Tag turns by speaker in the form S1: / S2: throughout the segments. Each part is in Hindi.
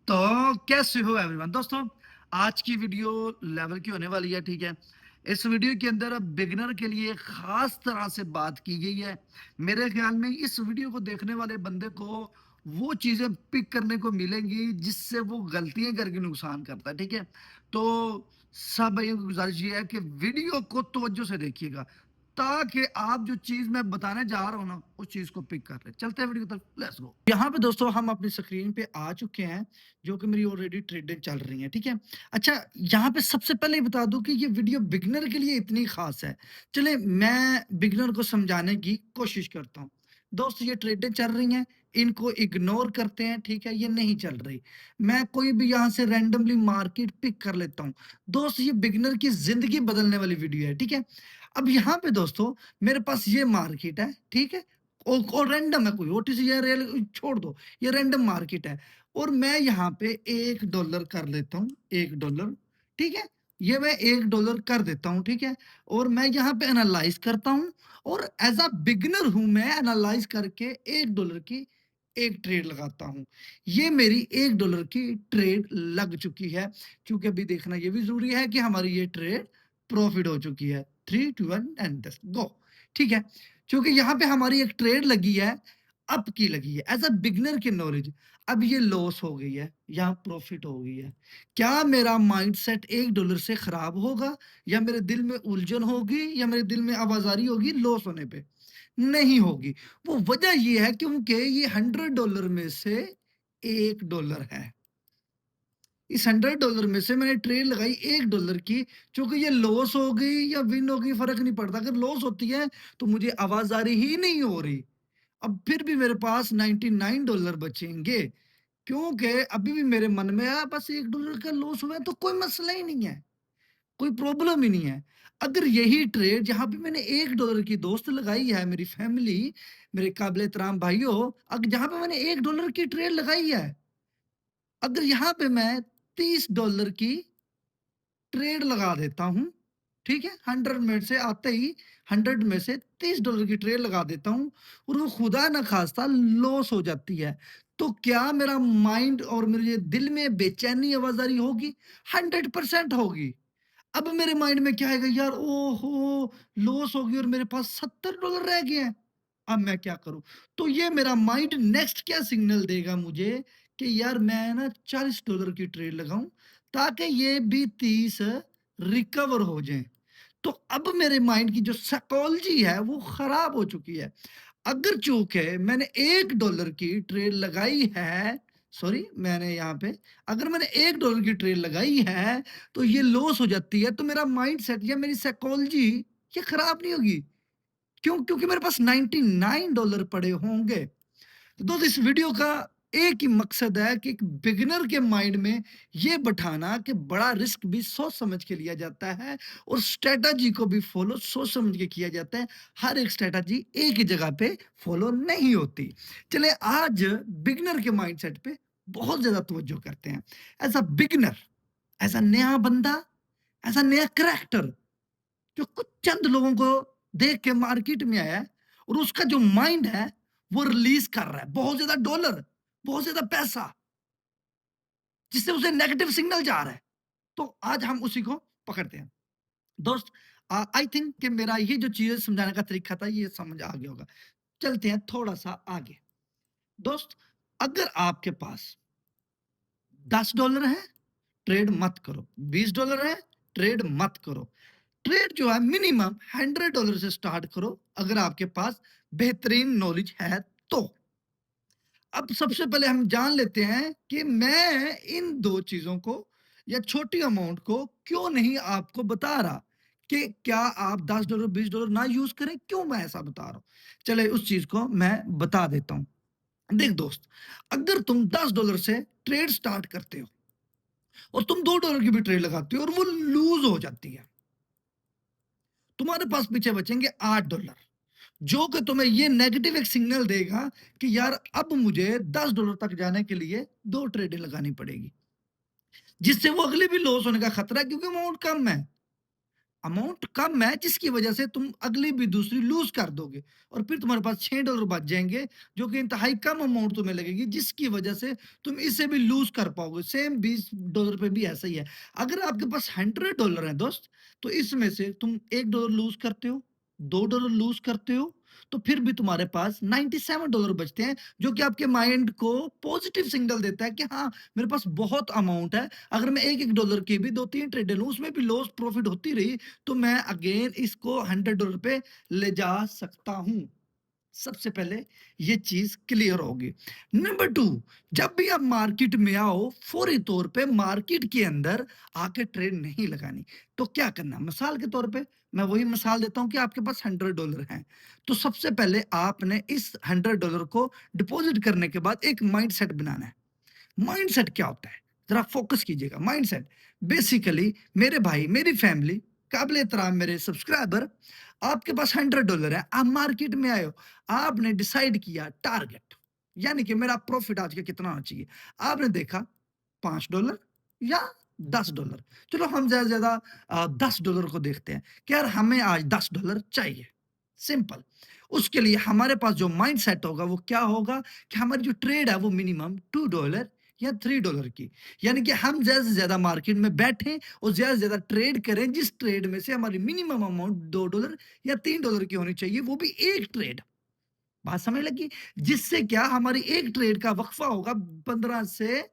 S1: तो कैसे हो एवरीवन दोस्तों। आज की वीडियो लेवल की होने वाली है, ठीक है। इस वीडियो के अंदर बिगिनर के लिए खास तरह से बात की गई है। मेरे ख्याल में इस वीडियो को देखने वाले बंदे को वो चीजें पिक करने को मिलेंगी जिससे वो गलतियां करके नुकसान करता है, ठीक है। तो सब भाइयों की गुजारिश ये है कि वीडियो को तवज्जो से देखिएगा ताकि आप जो चीज मैं बताने जा रहा हूं ना उस चीज को पिक कर ले। चलते हैं वीडियो की तरफ, लेट्स गो। यहाँ पे दोस्तों हम अपनी स्क्रीन पे आ चुके हैं, जो कि मेरी ऑलरेडी ट्रेडें चल रही हैं, ठीक है। अच्छा, यहाँ पे सबसे पहले बता दूं कि ये वीडियो बिगनर के लिए इतनी खास है। चले मैं बिगनर को समझाने की कोशिश करता हूँ। दोस्त, ये ट्रेडें चल रही हैं, इनको इग्नोर करते हैं, ठीक है। ये नहीं चल रही, मैं कोई भी यहाँ से रैंडमली मार्केट पिक कर लेता हूँ। दोस्त, ये बिगनर की जिंदगी बदलने वाली वीडियो है, ठीक है। अब यहाँ पे दोस्तों मेरे पास ये मार्केट है, ठीक है। और रैंडम है, कोई ओटीसी या रियल छोड़ दो, ये रैंडम मार्केट है। और मैं यहाँ पे $1 कर लेता हूँ, $1, ठीक है। ये मैं $1 कर देता हूँ, ठीक है। और मैं यहाँ पे एनालाइज करता हूँ, और एज अ बिगिनर हूं मैं, एनालाइज करके $1 की एक ट्रेड लगाता हूँ। ये मेरी $1 की ट्रेड लग चुकी है, क्योंकि अभी देखना ये भी जरूरी है कि हमारी ये ट्रेड प्रॉफिट हो चुकी है। 3 2 1 एंड गो, ठीक है। क्योंकि यहाँ पे हमारी एक ट्रेड लगी है, अप की लगी है, एज अ बिगनर की नॉलेज। अब ये लॉस हो गई है, यहाँ प्रॉफिट हो गई है। क्या मेरा माइंडसेट $1 से खराब होगा, या मेरे दिल में उलझन होगी, या मेरे दिल में आवाजारी होगी लॉस होने पे? नहीं होगी। वो वजह ये है क्योंकि ये $100 में से $1 है। इस $100 में से मैंने ट्रेड लगाई $1 की, चूंकि ये लॉस हो गई या विन हो गई फर्क नहीं पड़ता। अगर लॉस होती है तो मुझे आवाजारी ही नहीं हो रही। अब फिर भी मेरे पास $99 बचेंगे, क्योंकि अभी भी मेरे मन में है बस $1 का लॉस हुआ है तो कोई मसला ही नहीं है, कोई प्रॉब्लम ही नहीं है। अगर यही ट्रेड जहां पे मैंने $1 की दोस्त लगाई है, मेरी फैमिली, मेरे काबिल एहतराम भाइयों, अगर जहां पे मैंने $1 की ट्रेड लगाई है, अगर यहाँ पे मैं $30 की ट्रेड लगा देता हूँ, ठीक है। 100 में से आते ही 100 में से $30 की ट्रेड लगा देता हूँ, और वो खुदा ना खास्ता लॉस हो जाती है, तो क्या मेरा माइंड और मेरे दिल में बेचैनी आवाजारी होगी? 100% होगी। अब मेरे माइंड में क्या आएगा, यार ओहो, लॉस हो गई और मेरे पास $70 रह गए हैं, अब मैं क्या करूं? तो ये मेरा माइंड नेक्स्ट क्या सिग्नल देगा मुझे कि यार मैं ना $40 की ट्रेड लगाऊं, ताकि ये भी 30 रिकवर हो जाए। तो अब मेरे माइंड की जो साइकोलॉजी है वो खराब हो चुकी है। अगर चूक है मैंने $1 की ट्रेड लगाई है, सॉरी मैंने यहाँ पे, अगर मैंने $1 की ट्रेड लगाई है तो ये लॉस हो जाती है, तो मेरा माइंड सेट या मेरी साइकोलॉजी ये खराब नहीं होगी। क्यों? क्योंकि मेरे पास $99 पड़े होंगे। तो दोस्त, इस वीडियो का एक ही मकसद है कि एक बिगिनर के माइंड में ये बैठाना कि बड़ा रिस्क भी सोच समझ के लिया जाता है, और स्ट्रेटजी को भी फॉलो सोच समझ के किया जाता है। हर एक स्ट्रेटजी एक ही जगह पे फॉलो नहीं होती। चले आज बिगिनर के माइंडसेट पे बहुत ज्यादा तवज्जो करते हैं। As a beginner, as a नया बंदा, एज अ नया करैक्टर, जो कुछ चंद लोगों को देख के मार्केट में आया है, और उसका जो माइंड है वो रिलीज कर रहा है बहुत ज्यादा डॉलर, बहुत ज्यादा पैसा, जिससे उसे नेगेटिव सिग्नल जा रहा है। तो आज हम उसी को पकड़ते हैं। दोस्त, आई थिंक कि मेरा ये जो चीजें समझाने का तरीका था ये समझ आ गया होगा। चलते हैं थोड़ा सा आगे। दोस्त, अगर आपके पास $10 है, ट्रेड मत करो। $20 है, ट्रेड मत करो। ट्रेड जो है मिनिमम $100 से स्टार्ट करो, अगर आपके पास बेहतरीन नॉलेज है तो। अब सबसे पहले हम जान लेते हैं कि मैं इन दो चीजों को या छोटी अमाउंट को क्यों नहीं आपको बता रहा कि क्या आप $10 $20 ना यूज करें, क्यों मैं ऐसा बता रहा हूं। चले उस चीज को मैं बता देता हूं। देख दोस्त, अगर तुम $10 से ट्रेड स्टार्ट करते हो और तुम $2 की भी ट्रेड लगाते हो और वो लूज हो जाती है, तुम्हारे पास पीछे बचेंगे $8, जो कि तुम्हें ये नेगेटिव एक सिग्नल देगा कि यार अब मुझे $10 तक जाने के लिए दो ट्रेडें लगानी पड़ेगी, जिससे वो अगले भी लॉस होने का खतरा है, क्योंकि अमाउंट कम है। अमाउंट कम है जिसकी वजह से तुम अगली भी दूसरी लूज कर दोगे और फिर तुम्हारे पास $6 बच जाएंगे, जो कि इंतहाई कम अमाउंट तुम्हें लगेगी, जिसकी वजह से तुम इसे भी लूज कर पाओगे। सेम $20 पे भी ऐसा ही है। अगर आपके पास $100 है दोस्त, तो इसमें से तुम $1 लूज करते हो, $2 लूज करते हो, तो फिर भी तुम्हारे पास $97 बचते हैं, जो कि आपके माइंड को पॉजिटिव सिग्नल देता है कि हाँ, मेरे पास बहुत अमाउंट है। अगर मैं $1-1 की भी 2-3 ट्रेड लूँ, उसमें भी लॉस प्रॉफिट होती रही, तो मैं अगेन इसको $100 पे ले जा सकता हूँ। सबसे पहले ये चीज क्लियर होगी। नंबर 2, जब भी आप मार्केट में आओ, फौरी तौर पे मार्केट के अंदर आके ट्रेड नहीं लगानी। तो क्या करना, मिसाल के तौर पे मैं वही मिसाल देता हूं कि आपके पास $100 हैं, तो सबसे पहले आपने इस $100 को डिपॉजिट करने के बाद एक माइंडसेट बनाना है। माइंडसेट क्या होता है, जरा फोकस कीजिएगा। माइंडसेट बेसिकली, मेरे भाई, मेरी फैमिली, काबिल एहतराम मेरे सब्सक्राइबर, आपके पास $100 है, आप मार्केट में आए हो, आपने डिसाइड किया टारगेट, यानी कि मेरा प्रॉफिट आज का कितना होना चाहिए। आपने देखा $5 या $10। चलो हम ज्यादा से ज्यादा $10 को देखते हैं कि यार हमें आज $10 चाहिए। सिंपल। उसके लिए हमारे पास जो माइंड सेट होगा वो क्या होगा कि हमारी जो ट्रेड है वो मिनिमम $2 या $3 की, यानी कि हम ज्यादा से ज्यादा मार्केट में बैठे और ज्यादा से ज्यादा ट्रेड करें, जिस ट्रेड में से हमारी मिनिमम अमाउंट $2 या $3 की होनी चाहिए, वो भी एक ट्रेड। बात समझ लगी? जिससे क्या हमारी एक ट्रेड का वक्फा होगा 15 से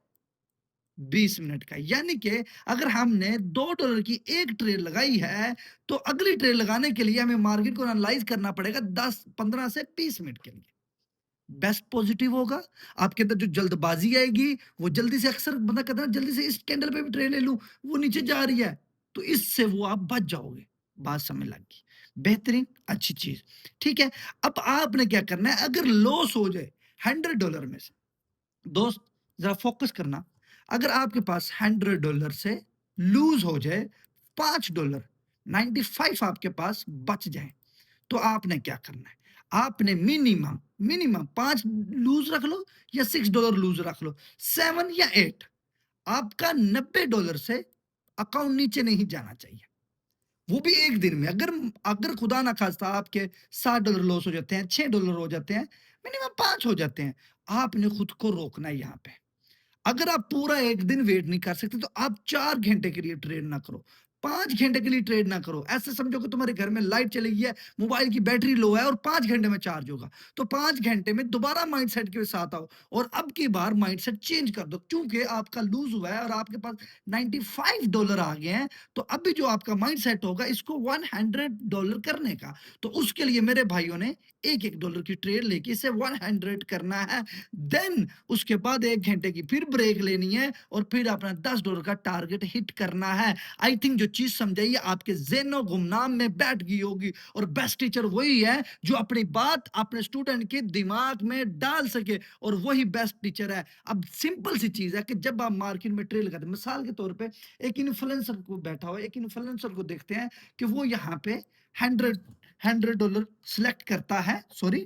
S1: 20 मिनट का, यानी कि अगर हमने $2 की एक ट्रेड लगाई है, तो अगली ट्रेड लगाने के लिए हमें मार्केट को एनालाइज करना पड़ेगा 10 15 से 20 मिनट के लिए। बेस्ट पॉजिटिव होगा, आपके अंदर जो जल्दबाजी आएगी, वो जल्दी से, अक्सर बंदा कहता है ना, जल्दी से इस कैंडल पे भी ट्रेड ले लूं, वो नीचे जा रही है, तो इससे वो आप बच जाओगे। बात समझ लगी? बेहतरीन, अच्छी चीज। ठीक है, अब आपने क्या करना है, अगर लॉस हो जाए $100 में से, दोस्त जरा फोकस करना, अगर आपके पास $100 से लूज हो जाए $5, 95 आपके पास बच जाए, तो आपने क्या करना है, आपने मिनिमम मिनिमम 5 लूज रख लो या $6 लूज रख लो, 7 या 8, आपका $90 से अकाउंट नीचे नहीं जाना चाहिए, वो भी एक दिन में। अगर अगर खुदा ना खास्ता आपके $7 लॉस हो जाते हैं, $6 हो जाते हैं, मिनिमम 5 हो जाते हैं, आपने खुद को रोकना है यहाँ पे। अगर आप पूरा एक दिन वेट नहीं कर सकते, तो आप 4 घंटे के लिए ट्रेड ना करो, 5 घंटे के लिए ट्रेड ना करो। ऐसे समझो कि तुम्हारे घर में लाइट चली गई है, मोबाइल की बैटरी लो है और 5 घंटे में चार्ज होगा, तो 5 घंटे में दोबारा माइंडसेट के साथ आओ और अब की बार माइंडसेट चेंज कर दो, क्योंकि आपका लूज हुआ है और आपके पास $95 आ गए हैं। तो अभी जो आपका माइंडसेट होगा इसको $100 करने का, तो उसके लिए मेरे भाइयों ने $1-1 की ट्रेड लेके इसे 100 करना है। देन उसके बाद 1 घंटे की फिर ब्रेक लेनी है और फिर अपना $10 का टारगेट हिट करना है। आई थिंक जो चीज समझाइए आपके ज़हनो गुमनाम में बैठ गई होगी, और बेस्ट टीचर वही है जो अपनी बात अपने स्टूडेंट के दिमाग में डाल सके, और वही बेस्ट टीचर है। अब सिंपल सी चीज है कि जब आप मार्केट में ट्रेड लगाते हैं, मिसाल के तौर पे एक इन्फ्लुएंसर को बैठा हो, एक इन्फ्लुएंसर को देखते हैं कि वो यहाँ पे 100 $100 सिलेक्ट करता है, सॉरी,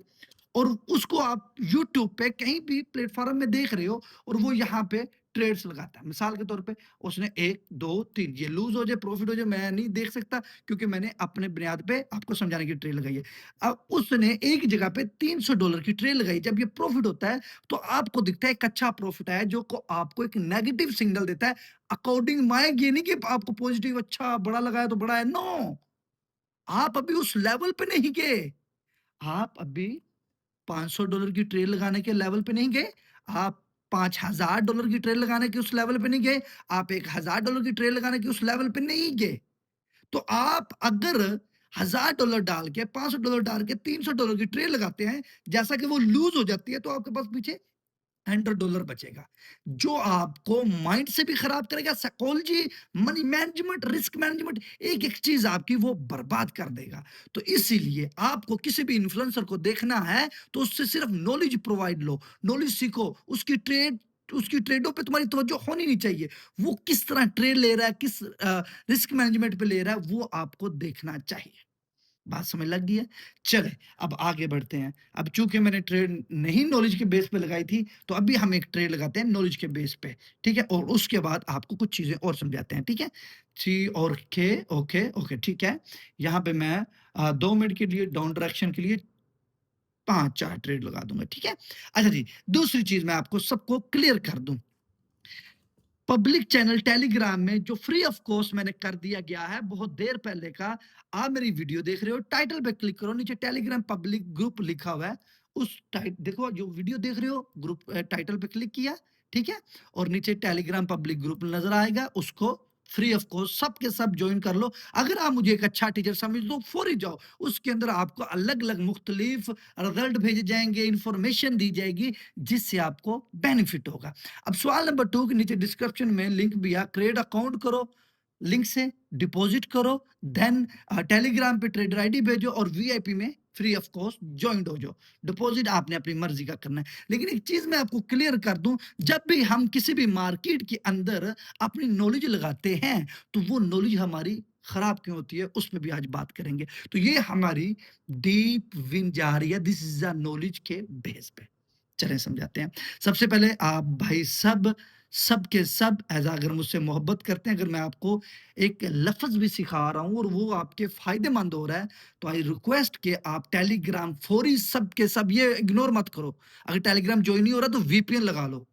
S1: और उसको आप यूट्यूब पे कहीं भी प्लेटफॉर्म में देख रहे हो और वो यहाँ पे ट्रेड्स लगाता है। मिसाल के तौर पे उसने 1 2 3, ये लूज हो जाए प्रॉफिट हो जाए मैं नहीं देख सकता, क्योंकि मैंने अपने बुनियाद पे आपको समझाने की ट्रेड लगाई है। अब उसने एक जगह पे $300 की ट्रेड लगाई, जब ये प्रॉफिट होता है तो आपको दिखता है एक अच्छा प्रॉफिट है, जो को आपको एक नेगेटिव सिग्नल देता है अकॉर्डिंग माय, ये नहीं कि आपको पॉजिटिव अच्छा बड़ा लगाया तो बड़ा है, नो, आप अभी उस लेवल पे नहीं गए, आप अभी $500 की ट्रेड लगाने के लेवल पे नहीं गए, आप $5000 की ट्रेड लगाने के उस लेवल पे नहीं गए, आप $1000 की ट्रेड लगाने के उस लेवल पे नहीं गए। तो आप अगर $1000 डाल के, $500 डाल के $300 की ट्रेड लगाते हैं, जैसा कि वो लूज हो जाती है, तो आपके पास पीछे $100 बचेगा, जो आपको माइंड से भी खराब करेगा, psychology, money management, risk management, एक एक चीज आपकी वो बर्बाद कर देगा। तो इसीलिए आपको किसी भी इन्फ्लुएंसर को देखना है तो उससे सिर्फ नॉलेज प्रोवाइड लो, नॉलेज सीखो, उसकी ट्रेडों पे तुम्हारी तवज्जो होनी नहीं चाहिए, वो किस तरह ट्रेड ले रहा है, किस रिस्क मैनेजमेंट पे ले रहा है, वो आपको देखना चाहिए। बात समझ लग गई है? चलें, अब आगे बढ़ते हैं। अब चूँकि मैंने ट्रेड नहीं नॉलेज के बेस पे लगाई थी, तो अभी हम एक ट्रेड लगाते हैं नॉलेज के बेस पे, ठीक है? और उसके बाद आपको कुछ चीज़ें और समझाते हैं, ठीक है? जी, और ओके, ठीक है। यहाँ पे मैं 2 मिनट के लिए डाउन डायरेक्शन के लिए 5-4 ट्रेड लगा दूँगा, ठीक है? अच्छा जी, दूसरी चीज़ मैं आपको सबको क्लियर कर दूँ। पब्लिक चैनल टेलीग्राम में जो फ्री ऑफ कॉस्ट मैंने कर दिया गया है बहुत देर पहले का। आप मेरी वीडियो देख रहे हो, टाइटल पे क्लिक करो, नीचे टेलीग्राम पब्लिक ग्रुप लिखा हुआ है। उस टाइट देखो जो वीडियो देख रहे हो, ग्रुप टाइटल पे क्लिक किया, ठीक है? और नीचे टेलीग्राम पब्लिक ग्रुप नजर आएगा, उसको फ्री ऑफ कॉस्ट सब के सब ज्वाइन कर लो। अगर आप मुझे एक अच्छा टीचर समझ लो, फौरी जाओ। उसके अंदर आपको अलग अलग मुख्तलिफ रिजल्ट भेजे जाएंगे, इंफॉर्मेशन दी जाएगी, जिससे आपको बेनिफिट होगा। अब सवाल नंबर 2 के नीचे डिस्क्रिप्शन में लिंक भी है, क्रिएट अकाउंट करो, लिंक से डिपॉजिट करो, देन टेलीग्राम पे ट्रेडर आईडी भेजो और वीआईपी में फ्री ऑफ कॉस्ट जॉइंट हो जाओ। डिपॉजिट आपने अपनी मर्जी का करना है। लेकिन एक चीज मैं आपको क्लियर कर दूं, जब भी हम किसी भी मार्केट के अंदर अपनी नॉलेज लगाते हैं, तो वो नॉलेज हमारी खराब क्यों होती है, उस पर भी आज बात करेंगे। तो ये हमारी डीप विन जा रही है, दिस इज द नॉलेज के बेस पे। चलें समझाते हैं। सबसे पहले आप भाई सब के सब ऐज़ा अगर मुझसे मोहब्बत करते हैं, अगर मैं आपको एक लफ़्ज़ भी सिखा रहा हूँ और वो आपके फ़ायदेमंद हो रहा है, तो आई रिक्वेस्ट कि आप टेलीग्राम फौरी सब के सब ये इग्नोर मत करो। अगर टेलीग्राम जॉइन नहीं हो रहा तो वीपीएन लगा लो।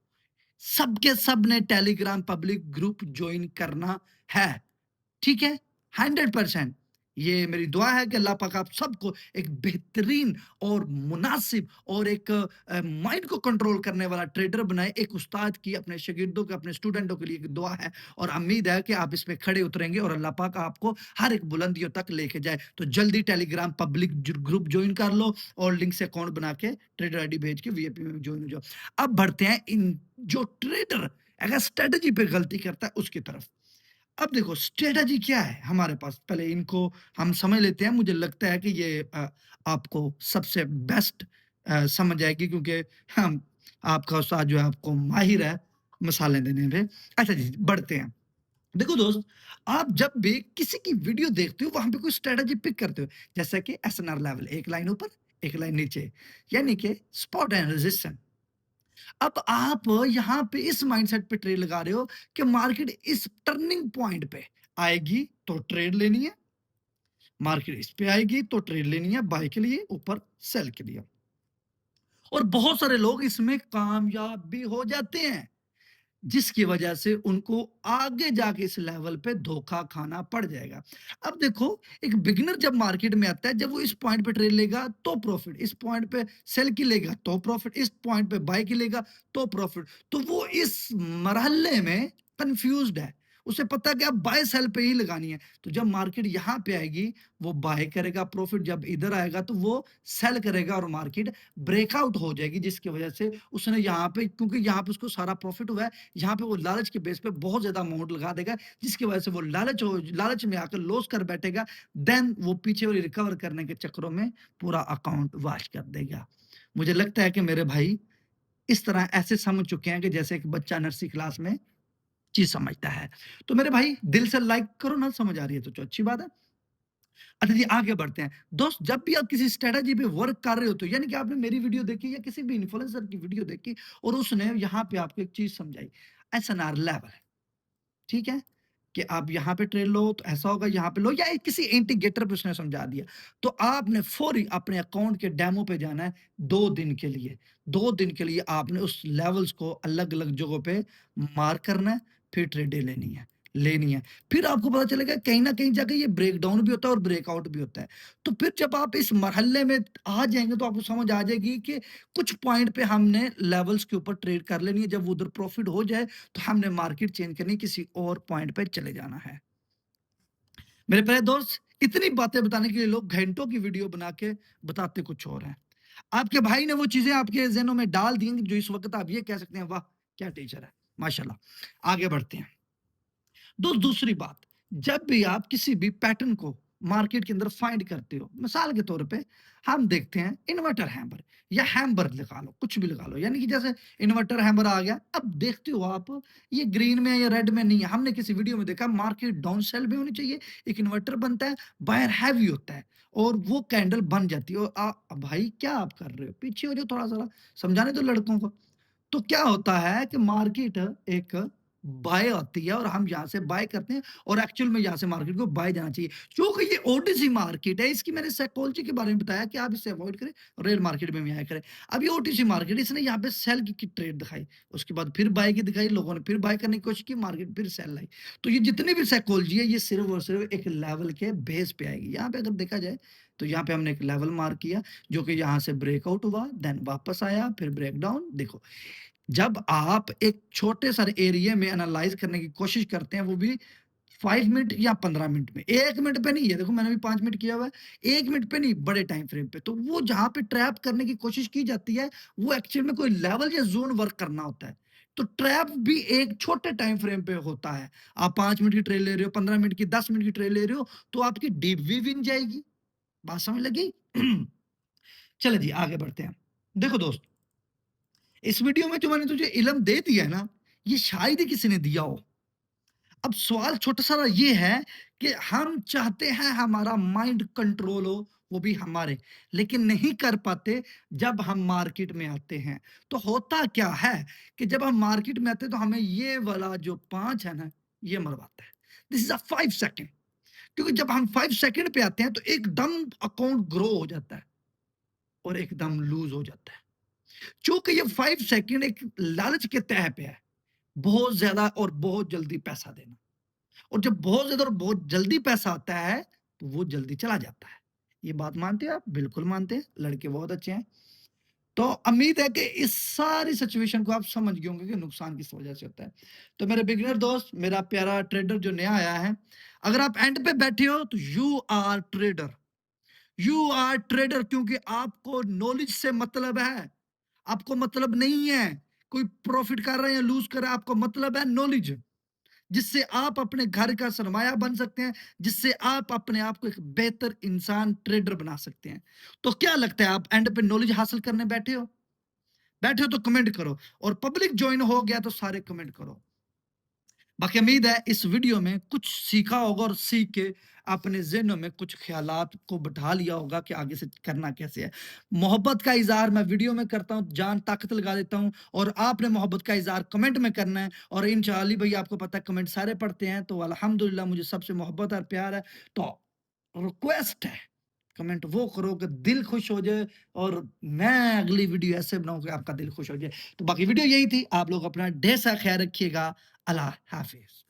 S1: सब के सब ने टेलीग्राम पब्लिक ग्रुप जॉइन करना है। ठीक है? 100% ये मेरी दुआ है कि अल्लाह पाक आप सबको एक बेहतरीन और मुनासिब और एक माइंड को कंट्रोल करने वाला ट्रेडर बनाए। एक उस्ताद की अपने शागिर्दों के, अपने स्टूडेंटों के लिए एक दुआ है और उम्मीद है कि आप इस पे खड़े उतरेंगे और अल्लाह पाक आपको हर एक बुलंदियों तक लेके जाए। तो जल्दी टेलीग्राम पब्लिक ग्रुप जॉइन कर लो और लिंक से अकाउंट बना के ट्रेडर आईडी भेज के वीआईपी में जॉइन हो जाओ। अब बढ़ते हैं इन जो ट्रेडर अगर स्ट्रेटजी पे गलती करता है उसकी तरफ। अब देखो स्ट्रेटजी क्या है हमारे पास, पहले इनको हम समझ लेते हैं। मुझे लगता है कि ये आपको सबसे बेस्ट समझ आएगी, क्योंकि हम आपका उस्ताद जो है आपको माहिर है मसाले देने में। अच्छा जी, बढ़ते हैं। देखो दोस्त, आप जब भी किसी की वीडियो देखते हो वहां पे कोई स्ट्रेटजी पिक करते हो, जैसा कि एसएनआर लेवल, एक लाइन ऊपर एक लाइन नीचे, यानी कि स्पॉट एंड रेजिस्टेंस। अब आप यहाँ पे इस माइंडसेट पे ट्रेड लगा रहे हो कि मार्केट इस टर्निंग पॉइंट पे आएगी तो ट्रेड लेनी है, मार्केट इस पे आएगी तो ट्रेड लेनी है, बाय के लिए, ऊपर सेल के लिए। और बहुत सारे लोग इसमें कामयाब भी हो जाते हैं, जिसकी वजह से उनको आगे जाके इस लेवल पे धोखा खाना पड़ जाएगा। अब देखो, एक बिगिनर जब मार्केट में आता है, जब वो इस पॉइंट पे ट्रेड लेगा तो प्रॉफिट, इस पॉइंट पे सेल की लेगा तो प्रॉफिट, इस पॉइंट पे बाय की लेगा तो प्रॉफिट। तो वो इस मरहले में कंफ्यूज्ड है। उसे पता है कि अब बाय सेल पे ही लगानी है। तो जब मार्केट यहाँ पे आएगी वो बाय करेगा प्रॉफिट, जब इधर आएगा तो वो सेल करेगा और मार्केट ब्रेकआउट हो जाएगी, जिसकी वजह से उसने यहाँ पे, क्योंकि यहाँ पे उसको सारा प्रॉफिट हुआ है, यहाँ पे वो लालच के बेस पे बहुत ज्यादा अमाउंट लगा देगा, जिसकी वजह से वो लालच में आकर लॉस कर बैठेगा। देन वो पीछे वाली रिकवर करने के चक्करों में पूरा अकाउंट वॉश कर देगा। मुझे लगता है कि मेरे भाई इस तरह ऐसे समझ चुके हैं कि जैसे एक बच्चा नर्सरी क्लास में चीज समझता है। तो मेरे भाई दिल से लाइक करो ना, समझ आ रही है तो अच्छी बात है। अच्छा जी, आगे बढ़ते हैं। दोस्त, जब भी आप किसी स्ट्रेटजी पे वर्क कर रहे हो, तो यानी कि आपने मेरी वीडियो देखी या किसी भी इन्फ्लुएंसर की वीडियो देखी और उसने यहाँ पे आपको एक चीज समझाई, एसएनआर लेवल, ठीक है? कि आप यहाँ पे ट्रेड लो तो ऐसा होगा, यहाँ पे लो, या किसी इंडिकेटर पे उसने समझा दिया। तो आपने फौरी अपने अकाउंट के डेमो पे जाना है 2 दिन के लिए। 2 दिन के लिए आपने उस लेवल्स को अलग-अलग जगहों पे मार्क करना है, फिर ट्रेडें लेनी है। फिर आपको पता चलेगा कहीं न कहीं जाके ये ब्रेकडाउन भी होता है और ब्रेकआउट भी होता है। तो फिर जब आप इस मरहले में आ जाएँगे तो आपको समझ आ जाएगी कि कुछ पॉइंट पे हमने लेवल्स के ऊपर ट्रेड कर लेनी है। जब उधर प्रॉफिट हो जाए तो हमने मार्केट चेंज करनी, किसी और पॉइंट पे चले जाना है। मेरे प्यारे दोस्त, इतनी बातें बताने के लिए लोग घंटों की वीडियो बना के बताते कुछ और हैं। आपके भाई ने वो चीजें आपके ज़हनों में डाल दी हैं जो इस वक्त आप ये कह सकते हैं, वाह क्या टीचर है, माशाल्लाह। आगे बढ़ते हैं। दूसरी बात, जब भी आप किसी भी पैटर्न को मार्केट के अंदर फाइंड करते हो। मिसाल के तौर पे हम देखते हैं इन्वर्टर हैमर या हैमर लगा लो, कुछ भी लगा लो। यानी कि जैसे इन्वर्टर हैमर आ गया, अब देखते हो आप ये ग्रीन में या रेड में नहीं है। हमने किसी वीडियो में देखा मार्केट डाउन सेल में होनी चाहिए, एक इन्वर्टर बनता है, बायर हैवी होता है और वो कैंडल बन जाती है और भाई क्या आप कर रहे हो? पीछे हो जाओ थोड़ा-सा, समझाने दो लड़कों को। तो क्या होता है कि मार्केट एक बाय आती है और हम यहाँ से बाय करते हैं और एक्चुअल में यहाँ से मार्केट को बाय जाना चाहिए। क्योंकि ये ओटीसी मार्केट है, इसकी मैंने साइकोलॉजी के बारे में बताया कि आप इसे अवॉइड करें, रेयर मार्केट में भी आया करें। अब ये ओटीसी मार्केट, इसने यहाँ पे सेल की ट्रेड दिखाई, उसके बाद फिर बाय की दिखाई, लोगों ने फिर बाय करने की कोशिश की, मार्केट फिर सेल लाई। तो ये जितनी भी साइकोलॉजी है, ये सिर्फ और सिर्फ एक लेवल के बेस पे आएगी। यहाँ पे अगर देखा जाए, तो यहाँ पे हमने एक लेवल मार्क किया, जो कि यहाँ से ब्रेकआउट हुआ, देन वापस आया, फिर ब्रेकडाउन। देखो, जब आप एक छोटे से एरिया में एनालाइज करने की कोशिश करते हैं, वो भी 5 मिनट या 15 मिनट में, 1 मिनट पे नहीं है, देखो मैंने भी 5 मिनट किया हुआ है, 1 मिनट पे नहीं, बड़े टाइम फ्रेम पे। तो वो जहाँ पे ट्रैप करने की कोशिश की जाती है, वो एक्चुअल में कोई लेवल या ज़ोन वर्क करना होता है। तो ट्रैप भी एक छोटे टाइम फ्रेम पे होता है। आप 5 मिनट की ट्रेल ले रहे हो, 15 मिनट की, 10 मिनट की ट्रेल ले रहे हो, तो आपकी डीप भी विन जाएगी। बात समझ लगी? चलिए जी, आगे बढ़ते हैं। देखो दोस्त, इस वीडियो में जो मैंने तुझे इल्म दे दिया है ना, ये शायद ही किसी ने दिया हो। अब सवाल छोटा-सा ये है कि हम चाहते हैं हमारा माइंड कंट्रोल हो, वो भी हमारे, लेकिन नहीं कर पाते जब हम मार्केट में आते हैं। तो होता क्या है कि जब हम मार्केट में आते हैं, तो हमें ये वाला जो 5 है ना, ये मरवाता है। दिस इज़ अ 5 सेकंड, क्योंकि जब हम 5 सेकंड पे आते हैं, तो एकदम अकाउंट ग्रो हो जाता है और एकदम लूज़ हो जाता है। चूँकि ये 5 सेकंड एक लालच के तह पे है, बहुत ज़्यादा और बहुत जल्दी पैसा देना। और जब बहुत ज़्यादा और बहुत जल्दी पैसा आता है, तो वो जल्दी चला जाता है। ये बात मानते हैं आप? बिल्कुल मानते हैं, लड़के बहुत अच्छे हैं। तो उम्मीद है कि इस सारी सिचुएशन को आप समझ गए होंगे कि नुकसान किस वजह से होता है। तो मेरे बिगिनर दोस्त, मेरा प्यारा ट्रेडर जो नया आया है, अगर आप एंड पे बैठे हो, तो you are trader. You are trader, क्योंकि आपको नॉलेज से मतलब है। आपको मतलब नहीं है कोई प्रॉफिट कर रहा है या लूज़ कर रहा है, आपको मतलब है नॉलेज। जिससे आप अपने घर का सरमाया बन सकते हैं, जिससे आप अपने आप को एक बेहतर इंसान, ट्रेडर बना सकते हैं। तो क्या लगता है, आप एंड पे नॉलेज हासिल करने बैठे हो? बैठे हो तो कमेंट करो, और पब्लिक जॉइन हो गया तो सारे कमेंट करो। बाकी उम्मीद है इस वीडियो में कुछ सीखा होगा और सीख के अपने ज़हनों में कुछ ख़्यालात को बिठा लिया होगा कि आगे से करना कैसे है। मोहब्बत का इज़हार मैं वीडियो में करता हूँ, जान ताकत लगा देता हूँ, और आपने मोहब्बत का इज़हार कमेंट में करना है। और इंशाअल्लाह भई आपको पता है कमेंट सारे पढ़ते हैं, तो अल्हम्दुलिल्लाह मुझे सबसे मोहब्बत और प्यार है। तो रिक्वेस्ट है, कमेंट वो करो कि दिल खुश हो जाए और मैं अगली वीडियो ऐसे बनाऊँ कि आपका दिल खुश हो जाए। तो बाकी वीडियो यही थी। आप लोग अपना ढेर सारा ख़्याल रखिएगा। अल्लाह हाफ़िज़।